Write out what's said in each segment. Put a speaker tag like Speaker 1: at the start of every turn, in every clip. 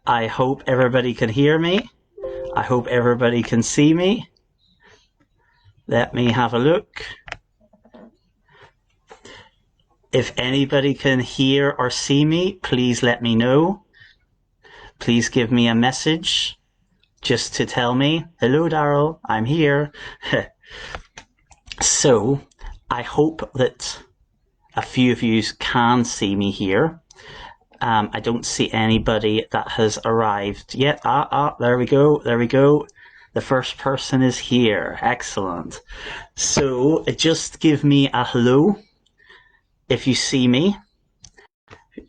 Speaker 1: I hope everybody can hear me. I hope everybody can see me. Let me have a look. If anybody can hear or see me, please let me know. Please give me a message just to tell me, hello, Daryl, I'm here. So, I hope that a few of you can see me here. I don't see anybody that has arrived yet. There we go. The first person is here. Excellent. So, just give me a hello if you see me.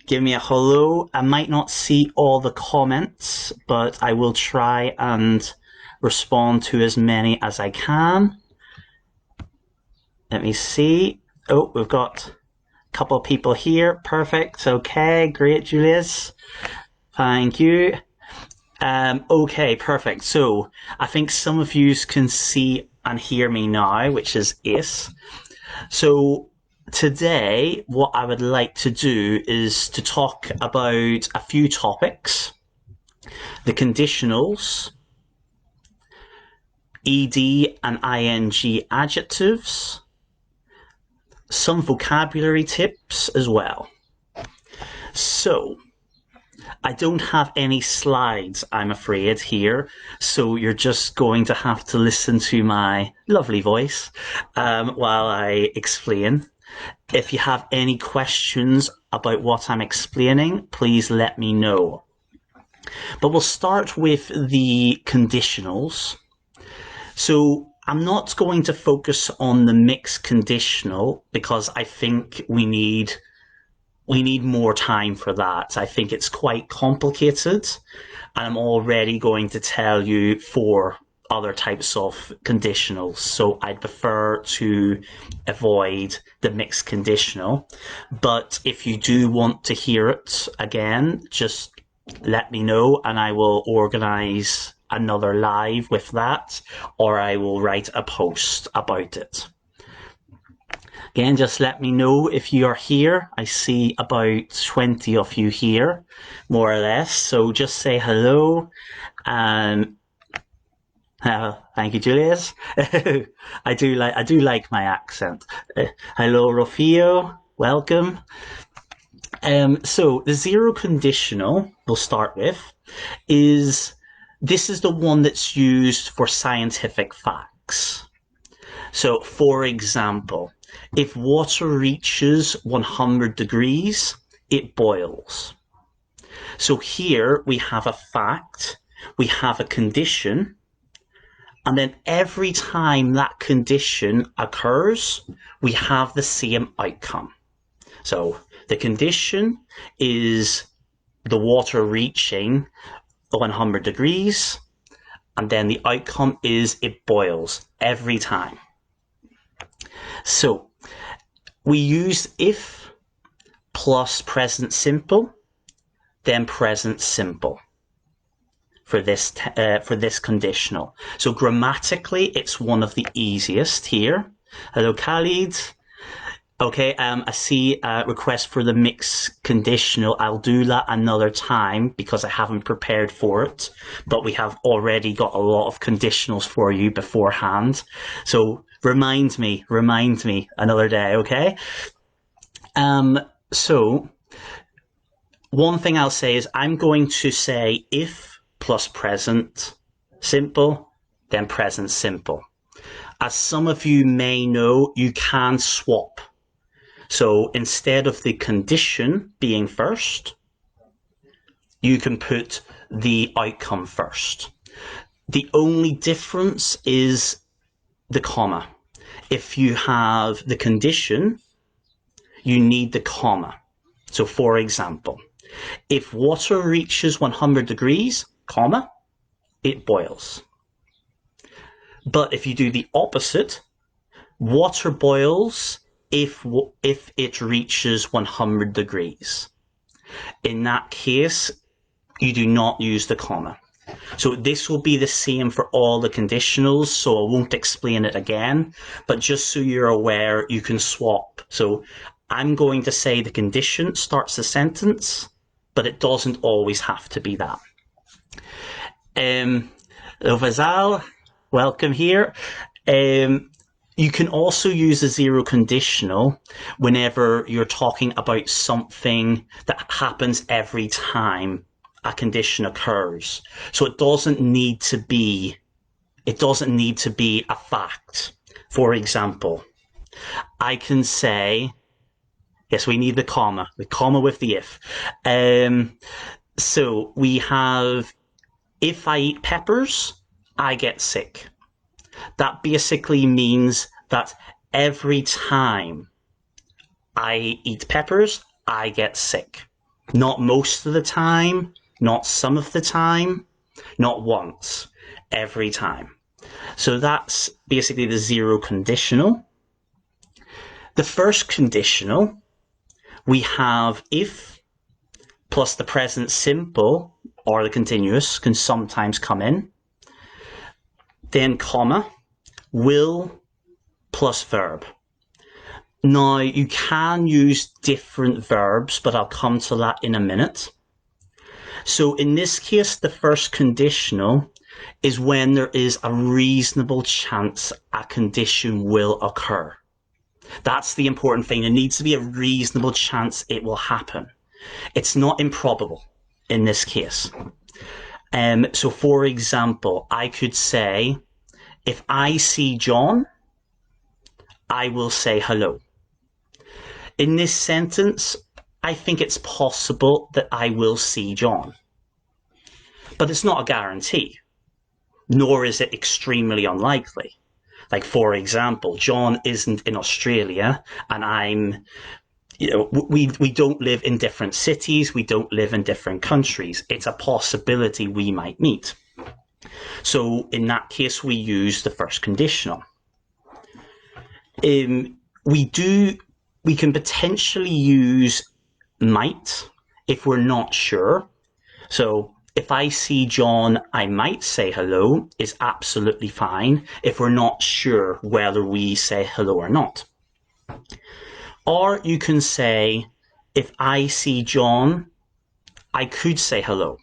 Speaker 1: Give me a hello. I might not see all the comments, but I will try and respond to as many as I can. Let me see. Oh, we've got a couple of people here. Perfect. Okay, great, Julius. Thank you. Okay, perfect. So I think some of you can see and hear me now, which is ace. So today, what I would like to do is to talk about a few topics: the conditionals, ED and ING adjectives, some vocabulary tips as well. So, I don't have any slides, I'm afraid, here, so you're just going to have to listen to my lovely voice while I explain. If you have any questions about what I'm explaining, please let me know. But we'll start with the conditionals. So I'm not going to focus on the mixed conditional because I think we need more time for that. I think it's quite complicated, and I'm already going to tell you 4 other types of conditionals, so I'd prefer to avoid the mixed conditional. But if you do want to hear it again, just let me know and I will organise another live with that, or I will write a post about it. Again, just let me know if you are here. I see about 20 of you here, more or less. So just say hello. And thank you, Julius. I do like my accent. Hello, Rufio. Welcome. So the zero conditional we'll start with this is the one that's used for scientific facts. So, for example, if water reaches 100 degrees, it boils. So here we have a fact, we have a condition, and then every time that condition occurs, we have the same outcome. So the condition is the water reaching 100 degrees, and then the outcome is it boils every time. So we use if plus present simple, then present simple for this conditional. So grammatically, it's one of the easiest here. Hello, Khalid. Okay, I see a request for the mixed conditional. I'll do that another time because I haven't prepared for it, but we have already got a lot of conditionals for you beforehand. So remind me another day, okay? So one thing I'll say is I'm going to say if plus present simple, then present simple. As some of you may know, you can swap. So instead of the condition being first, you can put the outcome first. The only difference is the comma. If you have the condition, you need the comma. So for example, if water reaches 100 degrees, comma, it boils. But if you do the opposite, water boils if it reaches 100 degrees. In that case, you do not use the comma. So this will be the same for all the conditionals, so I won't explain it again, but just so you're aware, you can swap. So I'm going to say the condition starts the sentence, but it doesn't always have to be that. Vazal, welcome here. You can also use a zero conditional whenever you're talking about something that happens every time a condition occurs. So it doesn't need to be a fact. For example, I can say, yes, we need the comma with the if. So we have, if I eat peppers, I get sick. That basically means that every time I eat peppers, I get sick. Not most of the time, not some of the time, not once, every time. So that's basically the zero conditional. The first conditional, we have if plus the present simple or the continuous can sometimes come in. Then comma, will plus verb. Now, you can use different verbs, but I'll come to that in a minute. So in this case, the first conditional is when there is a reasonable chance a condition will occur. That's the important thing. There needs to be a reasonable chance it will happen. It's not improbable in this case. So for example, I could say, if I see John, I will say hello. In this sentence, I think it's possible that I will see John. But it's not a guarantee, nor is it extremely unlikely. Like, for example, John isn't in Australia and we don't live in different cities, we don't live in different countries. It's a possibility we might meet. So in that case, we use the first conditional. We can potentially use might if we're not sure. So if I see John, I might say hello is absolutely fine if we're not sure whether we say hello or not. Or you can say, if I see John, I could say hello.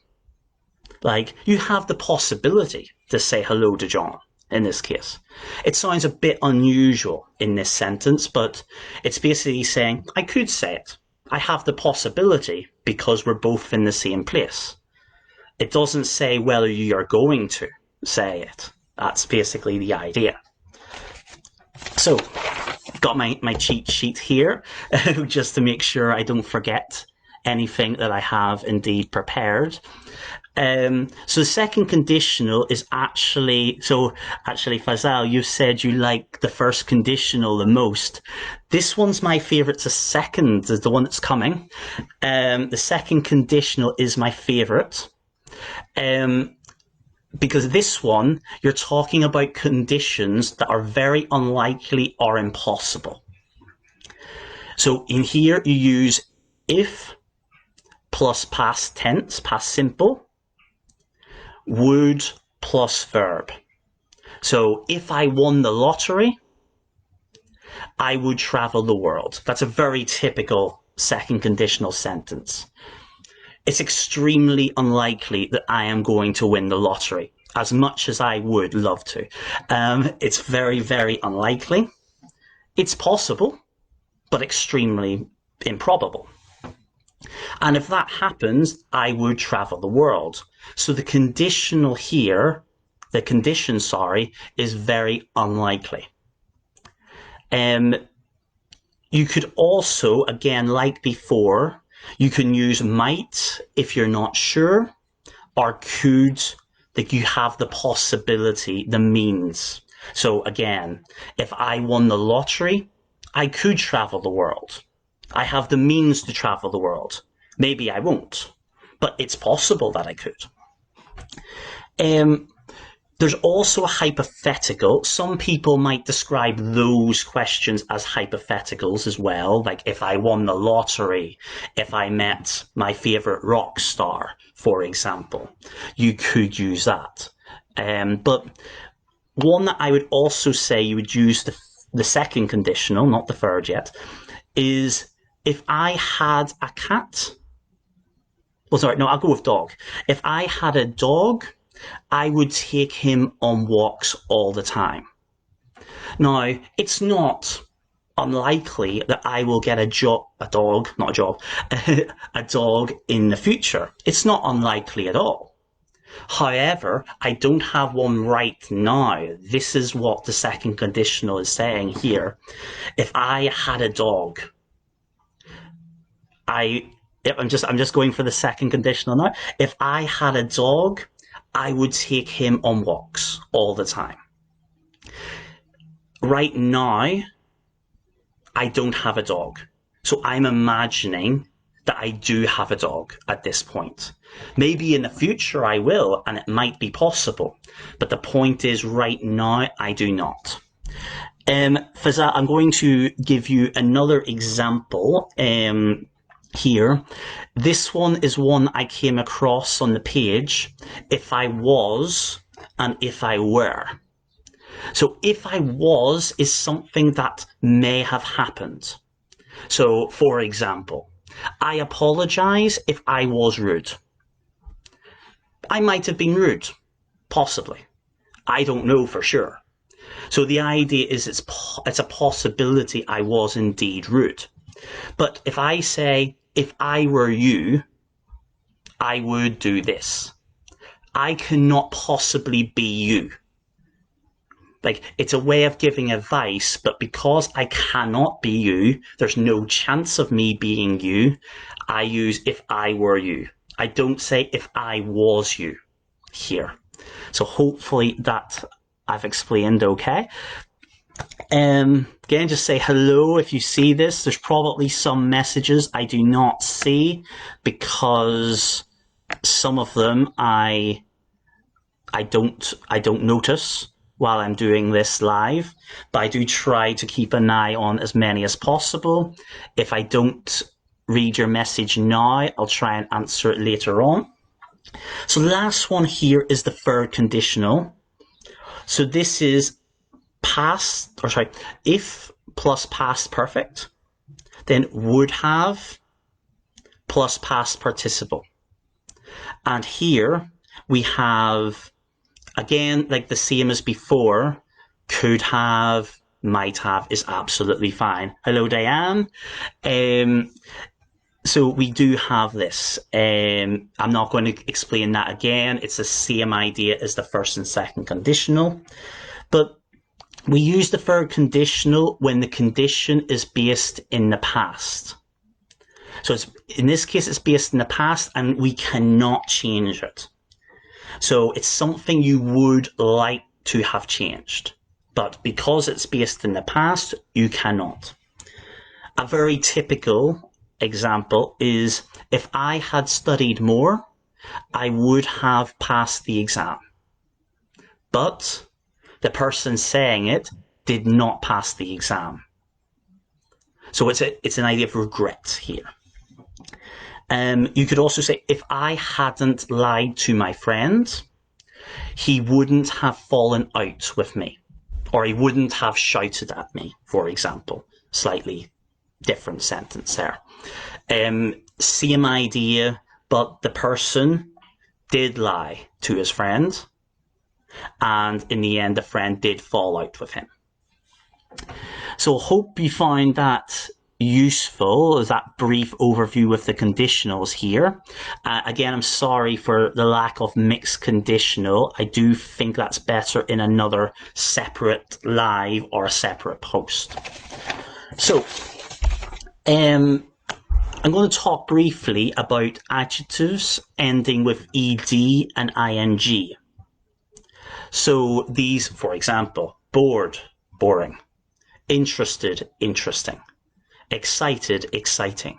Speaker 1: Like, you have the possibility to say hello to John in this case. It sounds a bit unusual in this sentence, but it's basically saying, I could say it. I have the possibility because we're both in the same place. It doesn't say whether you are going to say it. That's basically the idea. So, got my cheat sheet here, just to make sure I don't forget anything that I have indeed prepared. So the second conditional is actually Fazal, you said you like the first conditional the most. This one's my favourite. The second is the one that's coming. The second conditional is my favourite. Because this one, you're talking about conditions that are very unlikely or impossible. So in here, you use if plus past tense, past simple, would plus verb. So if I won the lottery, I would travel the world. That's a very typical second conditional sentence. It's extremely unlikely that I am going to win the lottery, as much as I would love to. It's very, very unlikely. It's possible, but extremely improbable. And if that happens, I would travel the world. So the condition, is very unlikely. You could also, again, like before, you can use might if you're not sure, or could, that you have the possibility, the means. So again, if I won the lottery, I could travel the world. I have the means to travel the world. Maybe I won't, but it's possible that I could. There's also a hypothetical. Some people might describe those questions as hypotheticals as well. Like if I won the lottery, if I met my favorite rock star, for example, you could use that. But one that I would also say you would use the second conditional, not the third yet, is if I had a cat. Well, sorry, no, I'll go with dog. If I had a dog, I would take him on walks all the time. Now, it's not unlikely that I will get a dog in the future. It's not unlikely at all. However, I don't have one right now. This is what the second conditional is saying here. If I had a dog, I'm just going for the second conditional now. If I had a dog, I would take him on walks all the time. Right now, I don't have a dog. So I'm imagining that I do have a dog at this point. Maybe in the future I will, and it might be possible. But the point is, right now, I do not. Fazal, I'm going to give you another example here. This one is one I came across on the page. If I was and if I were. So if I was is something that may have happened. So, for example, I apologize if I was rude. I might have been rude, possibly. I don't know for sure. So the idea is it's a possibility I was indeed rude. But if I say, if I were you, I would do this. I cannot possibly be you. Like, it's a way of giving advice, but because I cannot be you, there's no chance of me being you, I use if I were you. I don't say if I was you here. So hopefully that I've explained okay. Again, just say hello if you see this. There's probably some messages I do not see because some of them I don't notice while I'm doing this live, but I do try to keep an eye on as many as possible. If I don't read your message now, I'll try and answer it later on. So the last one here is the third conditional. So this is if plus past perfect, then would have plus past participle. And here we have, again, like the same as before, could have, might have is absolutely fine. Hello, Diane. So we do have this. I'm not going to explain that again. It's the same idea as the first and second conditional. But we use the third conditional when the condition is based in the past. So in this case, it's based in the past and we cannot change it. So it's something you would like to have changed. But because it's based in the past, you cannot. A very typical example is, if I had studied more, I would have passed the exam. But the person saying it did not pass the exam. So it's an idea of regret here. You could also say, if I hadn't lied to my friend, he wouldn't have fallen out with me, or he wouldn't have shouted at me, for example. Slightly different sentence there. Same idea, but the person did lie to his friend, and in the end, the friend did fall out with him. So hope you find that useful, as that brief overview of the conditionals here. Again, I'm sorry for the lack of mixed conditional. I do think that's better in another separate live or a separate post. So, I'm going to talk briefly about adjectives ending with ed and ing. So these, for example, bored, boring, interested, interesting, excited, exciting.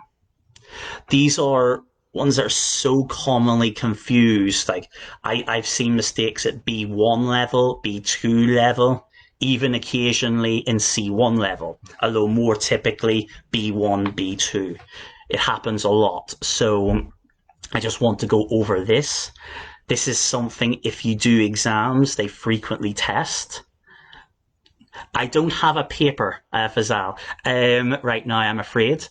Speaker 1: These are ones that are so commonly confused. Like I've seen mistakes at B1 level, B2 level, even occasionally in C1 level, although more typically B1, B2. It happens a lot. So I just want to go over this. This is something, if you do exams, they frequently test. I don't have a paper, Fazal, right now, I'm afraid.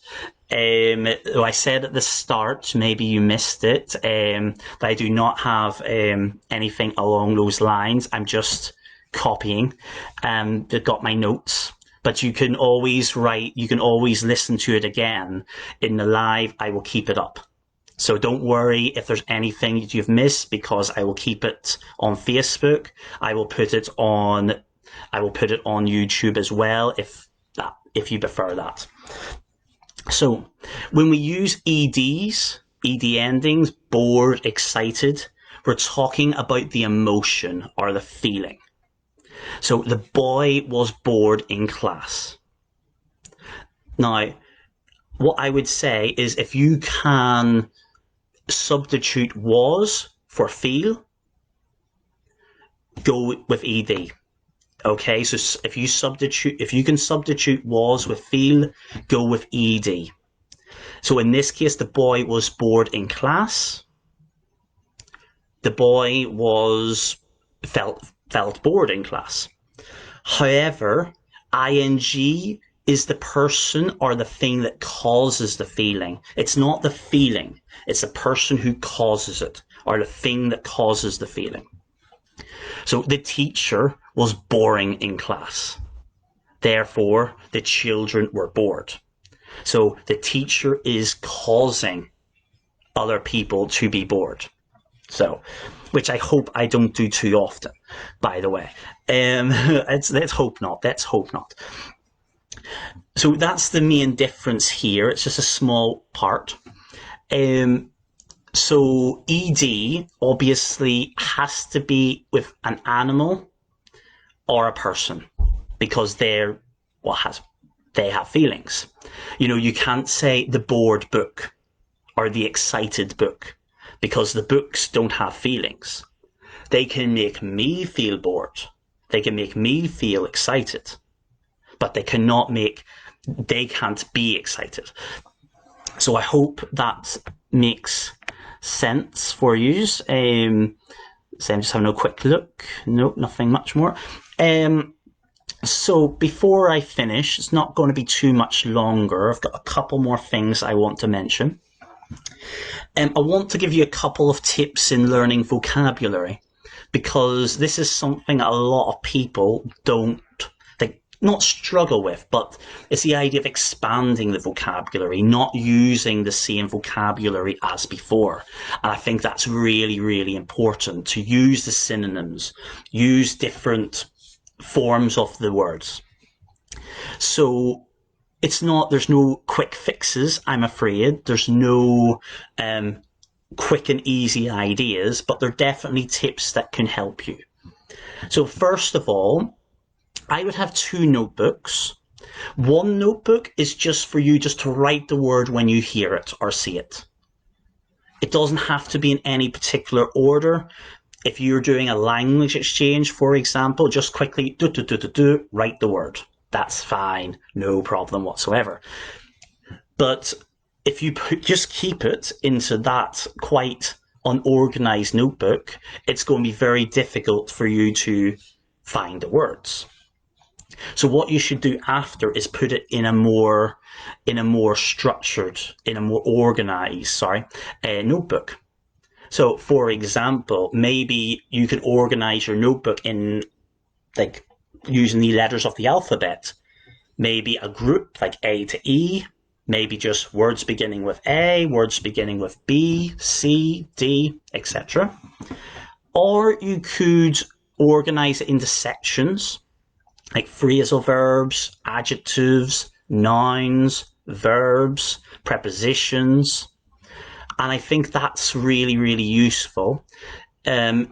Speaker 1: I said at the start, maybe you missed it, that I do not have anything along those lines. I'm just copying. I've got my notes. But you can always write, you can always listen to it again. In the live, I will keep it up. So don't worry if there's anything that you've missed, because I will keep it on Facebook. I will put it on YouTube as well if you prefer that. So when we use EDs, ED endings, bored, excited, we're talking about the emotion or the feeling. So the boy was bored in class. Now, what I would say is if you can substitute was for feel, go with ED. Okay, so if you can substitute was with feel, go with ED. So in this case, the boy was bored in class. The boy felt bored in class. However, ing is the person or the thing that causes the feeling. It's not the feeling. It's the person who causes it, or the thing that causes the feeling. So the teacher was boring in class. Therefore, the children were bored. So the teacher is causing other people to be bored. So, which I hope I don't do too often, by the way. Let's hope not. Let's hope not. So that's the main difference here. It's just a small part. So ED obviously has to be with an animal or a person, because they have feelings. You can't say the bored book or the excited book, because the books don't have feelings. They can make me feel bored. They can make me feel excited, but they can't be excited. So I hope that makes sense for you. So I'm just having a quick look. Nope, nothing much more. So before I finish, it's not going to be too much longer. I've got a couple more things I want to mention. I want to give you a couple of tips in learning vocabulary, because this is something a lot of people not struggle with, but it's the idea of expanding the vocabulary, not using the same vocabulary as before. And I think that's really, really important, to use the synonyms, use different forms of the words. So there's no quick fixes, I'm afraid. There's no quick and easy ideas, but there are definitely tips that can help you. So first of all, I would have 2 notebooks. One notebook is just for you just to write the word when you hear it or see it. It doesn't have to be in any particular order. If you're doing a language exchange, for example, just quickly write the word. That's fine, no problem whatsoever. But if you just keep it into that quite unorganized notebook, it's going to be very difficult for you to find the words. So what you should do after is put it in a more structured, in a more organized, notebook. So, for example, maybe you could organize your notebook in, using the letters of the alphabet. Maybe a group like A to E, maybe just words beginning with A, words beginning with B, C, D, etc. Or you could organize it into sections, like phrasal verbs, adjectives, nouns, verbs, prepositions. And I think that's really, really useful. I'm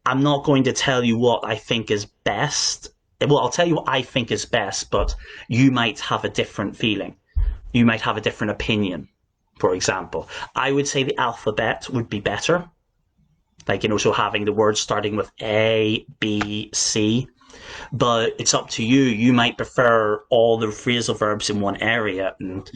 Speaker 1: not going to tell you what I think is best. Well, I'll tell you what I think is best, but you might have a different feeling. You might have a different opinion, for example. I would say the alphabet would be better. So having the words starting with A, B, C. But it's up to you. You might prefer all the phrasal verbs in one area, and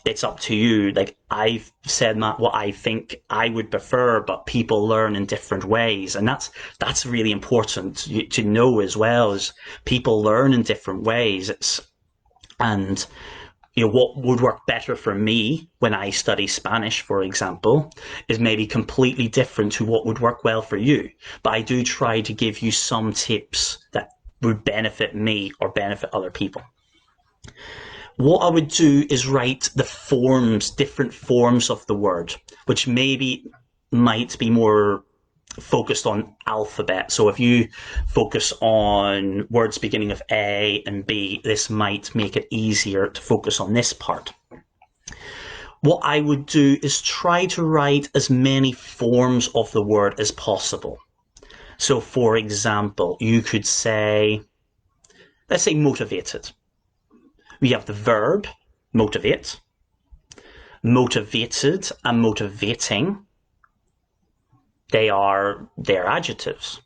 Speaker 1: it's up to you. I've said what I think I would prefer, but people learn in different ways, and that's really important to know as well. As people learn in different ways, and what would work better for me when I study Spanish, for example, is maybe completely different to what would work well for you. But I do try to give you some tips that would benefit me or benefit other people. What I would do is write the forms, different forms of the word, which maybe might be more focused on alphabet. So if you focus on words beginning with A and B, this might make it easier to focus on this part. What I would do is try to write as many forms of the word as possible. So for example, you could say, let's say motivated. We have the verb motivate, motivated and motivating. They're adjectives.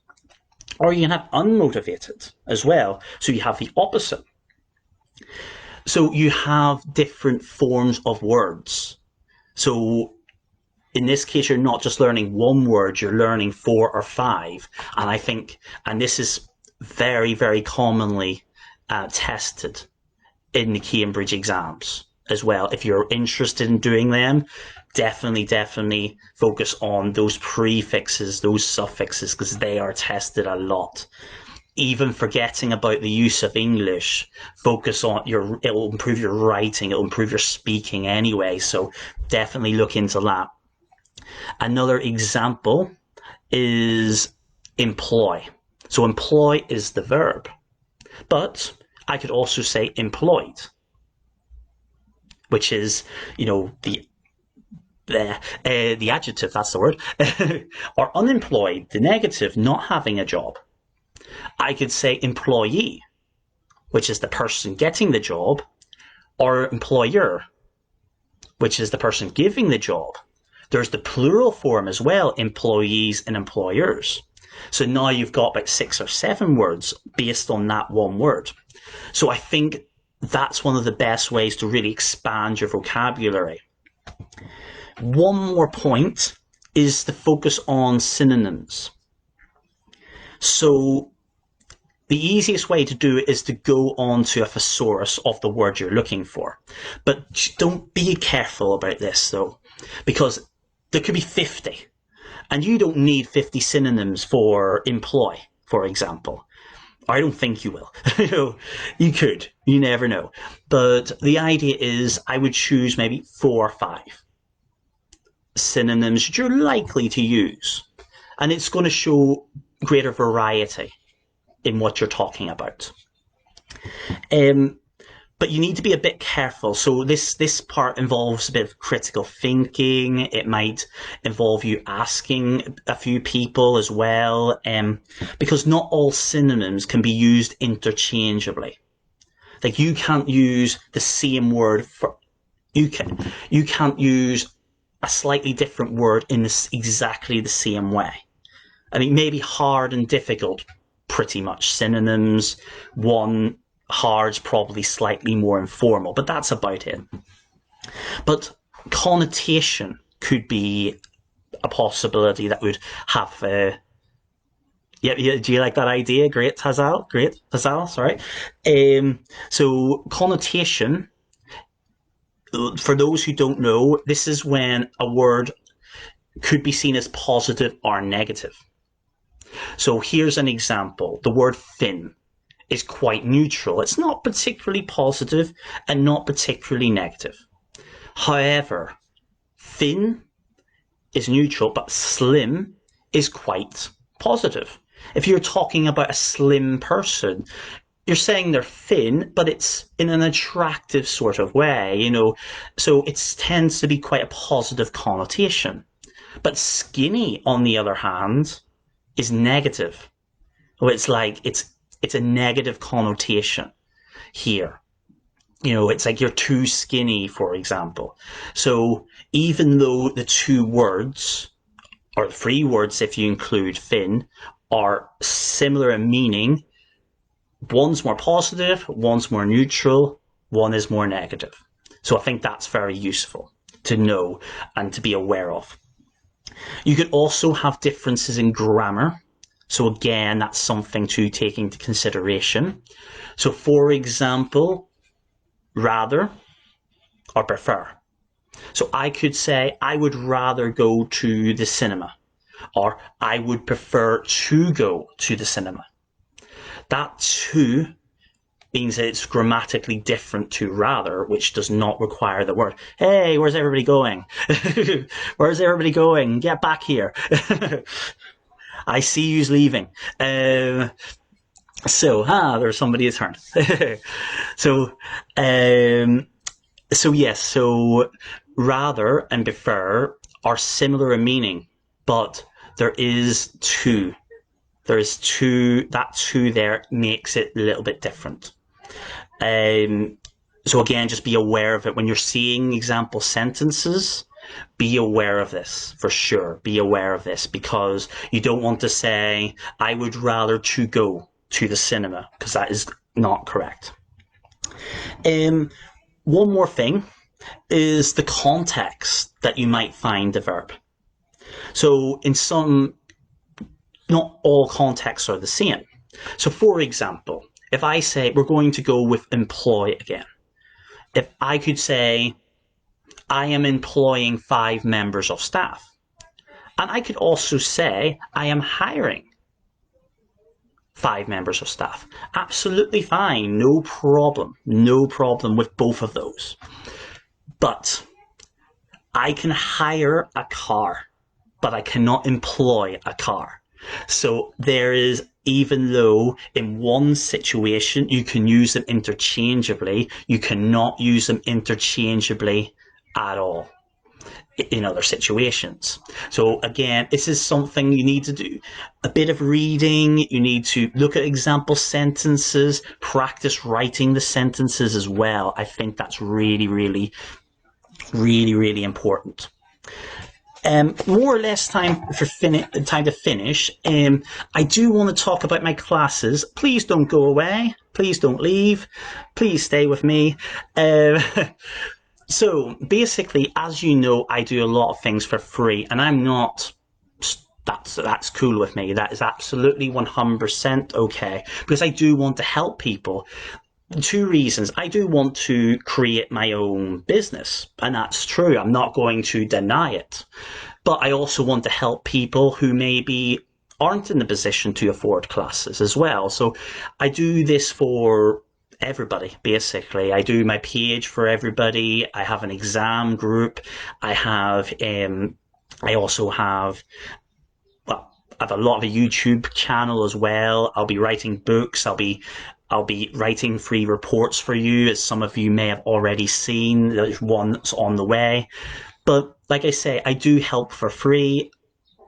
Speaker 1: Or you can have unmotivated as well. So you have the opposite. So you have different forms of words. So in this case, you're not just learning one word, you're learning 4 or 5. And I think, and this is very, very commonly tested in the Cambridge exams as well. If you're interested in doing them, definitely focus on those prefixes, those suffixes, because they are tested a lot. Even forgetting about the use of English, focus on it'll improve your writing, it'll improve your speaking anyway. So definitely look into that. Another example is employ. So employ is the verb, but I could also say employed, which is, the adjective, that's the word, or unemployed, the negative, not having a job. I could say employee, which is the person getting the job, or employer, which is the person giving the job. There's the plural form as well, employees and employers. So now you've got about 6 or 7 words based on that one word. So I think that's one of the best ways to really expand your vocabulary. One more point is to focus on synonyms. So the easiest way to do it is to go on to a thesaurus of the word you're looking for. But don't be careful about this though, because there could be 50. And you don't need 50 synonyms for employ, for example. I don't think you will. You could. You never know. But the idea is I would choose maybe 4 or 5 synonyms you're likely to use. And it's going to show greater variety in what you're talking about. But you need to be a bit careful. So this part involves a bit of critical thinking. It might involve you asking a few people as well, because not all synonyms can be used interchangeably. Like you can't use the same word for you can't use a slightly different word in exactly the same way. I mean, maybe hard and difficult, pretty much synonyms. One hard's probably slightly more informal, but that's about it. But connotation could be a possibility that would have yeah, do you like that idea? Great, Hazal, sorry. So connotation, for those who don't know, this is when a word could be seen as positive or negative. So here's an example. The word thin is quite neutral. It's not particularly positive and not particularly negative. However, thin is neutral, but slim is quite positive. If you're talking about a slim person, you're saying they're thin, but it's in an attractive sort of way, so it tends to be quite a positive connotation. But skinny, on the other hand, is negative. It's like it's a negative connotation here. It's like you're too skinny, for example. So even though the 2 words, or 3 words if you include thin, are similar in meaning, one's more positive, one's more neutral, one is more negative. So I think that's very useful to know and to be aware of. You could also have differences in grammar. So again, that's something to take into consideration. So for example, rather or prefer. So I could say, I would rather go to the cinema, or I would prefer to go to the cinema. That to means that it's grammatically different to rather, which does not require the word, hey, where's everybody going? Where's everybody going? Get back here. I see you's leaving. There's somebody's turn. so, yes, so rather and prefer are similar in meaning, but there is two. There is two. That two there makes it a little bit different. So again, just be aware of it when you're seeing example sentences. Be aware of this for sure. Be aware of this because you don't want to say, I would rather to go to the cinema, because that is not correct. One more thing is the context that you might find the verb. So in some, not all contexts are the same. So for example, if I say we're going to go with employ again, if I could say, I am employing 5 members of staff. And I could also say, I am hiring 5 members of staff. Absolutely fine. No problem. No problem with both of those. But I can hire a car, but I cannot employ a car. So there is, even though in one situation you can use them interchangeably, you cannot use them interchangeably at all in other situations. So again, this is something you need to do a bit of reading. You need to look at example sentences, practice writing the sentences as well. I think that's really, really, really, really important. More or less time to finish. I do want to talk about my classes. Please don't go away. Please don't leave. Please stay with me. So basically, as you know, I do a lot of things for free, and I'm not. That's cool with me. That is absolutely 100% okay, because I do want to help people. 2 reasons. I do want to create my own business, and that's true. I'm not going to deny it. But I also want to help people who maybe aren't in the position to afford classes as well. So I do this for everybody, basically. I do my page for everybody. I have an exam group. I also have I have a lot of a YouTube channel as well. I'll be writing books. I'll be writing free reports for you, as some of you may have already seen. There's one that's on the way. But like I say, I do help for free,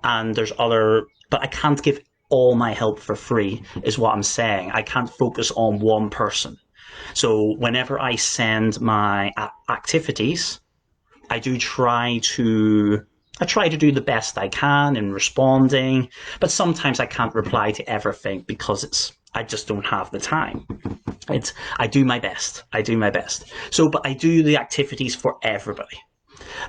Speaker 1: and but I can't give all my help for free, is what I'm saying. I can't focus on one person. So whenever I send my activities, I try to do the best I can in responding, but sometimes I can't reply to everything because I just don't have the time. I do my best. So, but I do the activities for everybody.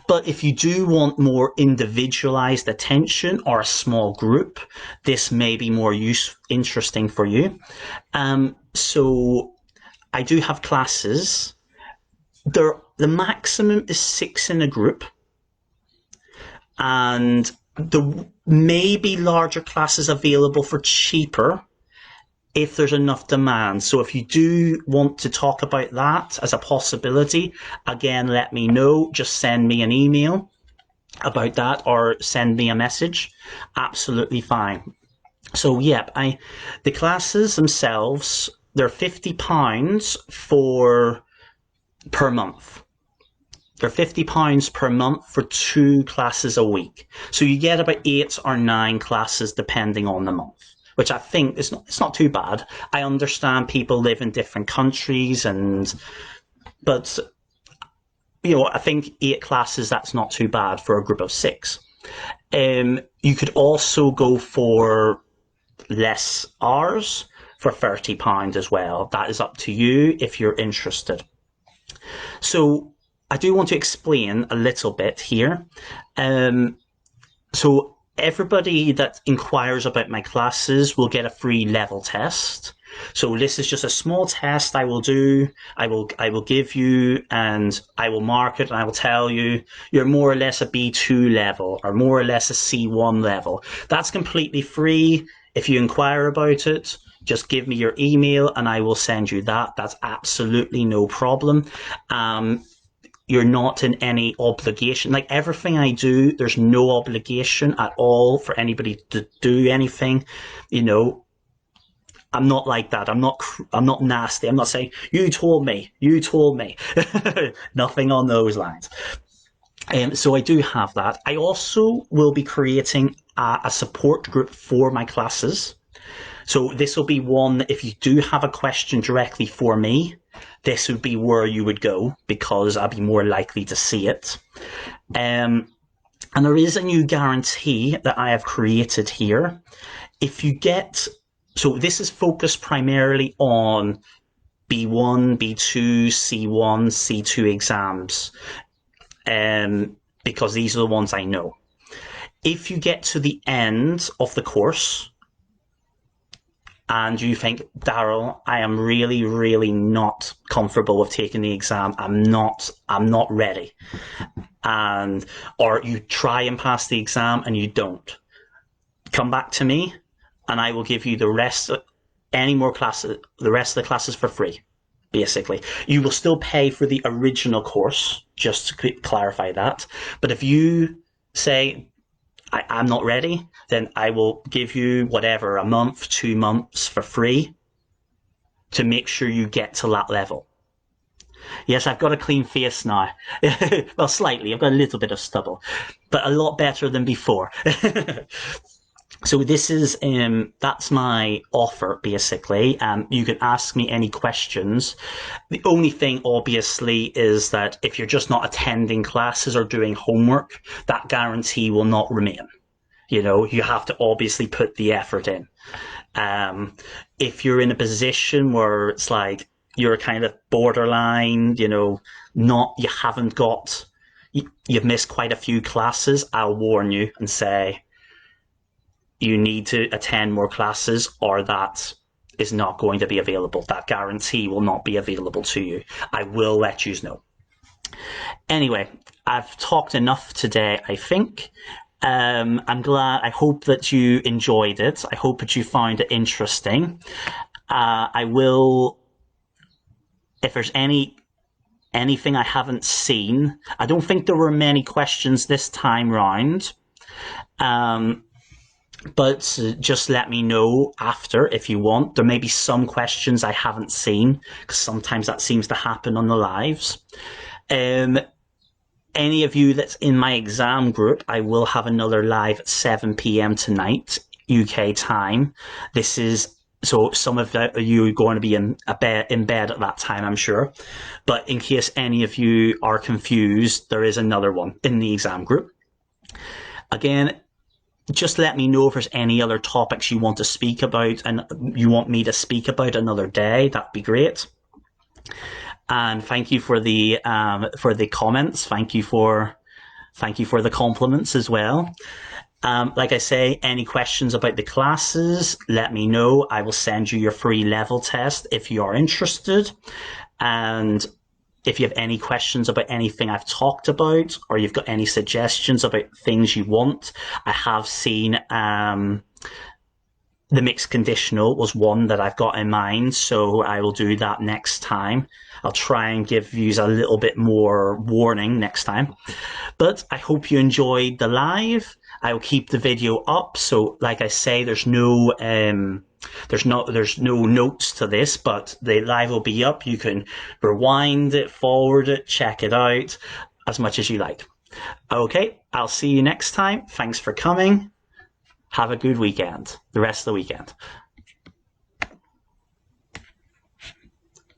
Speaker 1: But if you do want more individualized attention or a small group, this may be more interesting for you. So I do have classes. The maximum is 6 in a group, and there may be larger classes available for cheaper if there's enough demand. So if you do want to talk about that as a possibility, again, let me know. Just send me an email about that or send me a message. Absolutely fine. So yeah, the classes themselves, they're £50 per month. They're £50 per month for 2 classes a week. So you get about 8 or 9 classes depending on the month, which I think it's not too bad. I understand people live in different countries, but I think 8 classes, that's not too bad for a group of 6. You could also go for less hours for £30 as well. That is up to you if you're interested. So I do want to explain a little bit here. So everybody that inquires about my classes will get a free level test. So this is just a small test I will do. I will give you, and I will mark it, and I will tell you you're more or less a B2 level or more or less a C1 level. That's completely free. If you inquire about it, just give me your email and I will send you that. That's absolutely no problem. You're not in any obligation. Like everything I do, there's no obligation at all for anybody to do anything. You know, I'm not like that. I'm not nasty. I'm not saying you told me. Nothing on those lines. So I do have that. I also will be creating a support group for my classes. So this will be one, if you do have a question directly for me, this would be where you would go because I'll be more likely to see it. And there is a new guarantee that I have created here. If you get, so this is focused primarily on B1, B2, C1, C2 exams, because these are the ones I know. If you get to the end of the course and you think, Daryl, I am really, really not comfortable with taking the exam, I'm not ready, or you try and pass the exam and you don't, come back to me and I will give you the rest of the classes for free. Basically, you will still pay for the original course, just to clarify that. But if you say, I'm not ready, then I will give you whatever, a month, 2 months for free to make sure you get to that level. Yes, I've got a clean face now. Well, slightly. I've got a little bit of stubble, but a lot better than before. So this is, that's my offer, basically. You can ask me any questions. The only thing, obviously, is that if you're just not attending classes or doing homework, that guarantee will not remain. You know, you have to obviously put the effort in. If you're in a position where it's like you're kind of borderline, you know, you've missed quite a few classes, I'll warn you and say, you need to attend more classes or that is not going to be available. That guarantee will not be available to you. I will let you know. Anyway, I've talked enough today, I think. I'm glad. I hope that you enjoyed it. I hope that you found it interesting. I will, if there's anything I haven't seen, I don't think there were many questions this time round. But just let me know after if you want. There may be some questions I haven't seen, because sometimes that seems to happen on the lives. Any of you that's in my exam group, I will have another live at 7 p.m. tonight, UK time. This is, so some of you are going to be in bed at that time, I'm sure. But in case any of you are confused, there is another one in the exam group. Again, just let me know if there's any other topics you want to speak about and you want me to speak about another day. That'd be great. And thank you for the comments. Thank you for the compliments as well. Like I say, any questions about the classes, let me know. I will send you your free level test if you are interested. And if you have any questions about anything I've talked about, or you've got any suggestions about things you want, I have seen the mixed conditional was one that I've got in mind, so I will do that next time. I'll try and give you a little bit more warning next time. But I hope you enjoyed the live. I will keep the video up, so like I say, there's no notes to this, but the live will be up. You can rewind it, forward it, check it out as much as you like. Okay, I'll see you next time. Thanks for coming. Have a good weekend, the rest of the weekend.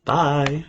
Speaker 1: Bye.